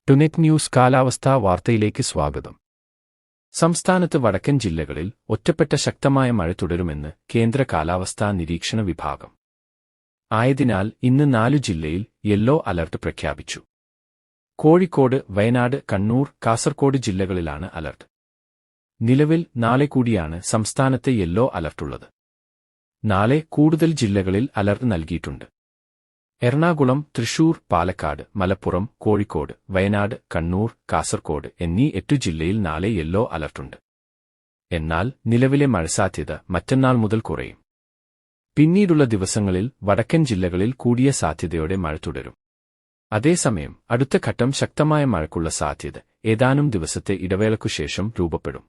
ടുനെറ്റ് news കാലാവസ്ഥാ വാർത്തയിലേക്ക് സ്വാഗതം. സംസ്ഥാനത്ത് വടക്കൻ ജില്ലകളിൽ ഒറ്റപ്പെട്ട ശക്തമായ മഴ തുടരുമെന്ന് കേന്ദ്ര കാലാവസ്ഥാ നിരീക്ഷണ വിഭാഗം. ആയതിനാൽ ഇന്ന് 4 ജില്ലയിൽ യെല്ലോ അലർട്ട് പ്രഖ്യാപിച്ചു. കോഴിക്കോട്, വയനാട്, കണ്ണൂർ, കാസർകോട് ജില്ലകളിലാണ് അലർട്ട്. നിലവിൽ നാളെ കൂടിയാണ് സംസ്ഥാനത്ത് യെല്ലോ അലർട്ടുള്ളത്. നാളെ കൂടുതൽ ജില്ലകളിൽ അലർട്ട് നൽകിയിട്ടുണ്ട്. എറണാകുളം, തൃശൂർ, പാലക്കാട്, മലപ്പുറം, കോഴിക്കോട്, വയനാട്, കണ്ണൂർ, കാസർകോട് എന്നീ 8 ജില്ലയിൽ നാളെ യെല്ലോ അലർട്ടുണ്ട്. എന്നാൽ നിലവിലെ മഴസാധ്യത മറ്റന്നാൾ മുതൽ കുറയും. പിന്നീടുള്ള ദിവസങ്ങളിൽ വടക്കൻ ജില്ലകളിൽ കൂടിയ സാധ്യതയോടെ മഴ തുടരും. അതേസമയം അടുത്ത ഘട്ടം ശക്തമായ മഴയ്ക്കുള്ള സാധ്യത ഏതാനും ദിവസത്തെ ഇടവേളയ്ക്കുശേഷം രൂപപ്പെടും.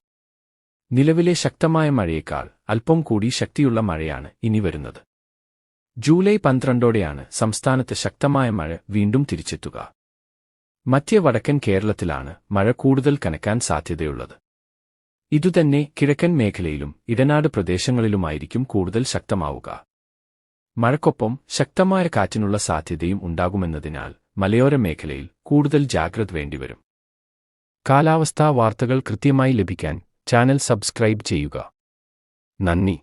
നിലവിലെ ശക്തമായ മഴയേക്കാൾ അല്പം കൂടി ശക്തിയുള്ള മഴയാണ് ഇനി വരുന്നത്. ജൂലൈ 12ഓടെയാണ് സംസ്ഥാനത്ത് ശക്തമായ മഴ വീണ്ടും തിരിച്ചെത്തുക. മധ്യ വടക്കൻ കേരളത്തിലാണ് മഴ കൂടുതൽ കനക്കാൻ സാധ്യതയുള്ളത്. ഇതുതന്നെ കിഴക്കൻ മേഖലയിലും ഇടനാട് പ്രദേശങ്ങളിലുമായിരിക്കും കൂടുതൽ ശക്തമാവുക. മഴയ്ക്കൊപ്പം ശക്തമായ കാറ്റിനുള്ള സാധ്യതയും ഉണ്ടാകുമെന്നതിനാൽ മലയോര മേഖലയിൽ കൂടുതൽ ജാഗ്രത വേണ്ടിവരും. കാലാവസ്ഥാ വാർത്തകൾ കൃത്യമായി ലഭിക്കാൻ ചാനൽ സബ്സ്ക്രൈബ് ചെയ്യുക. നന്ദി.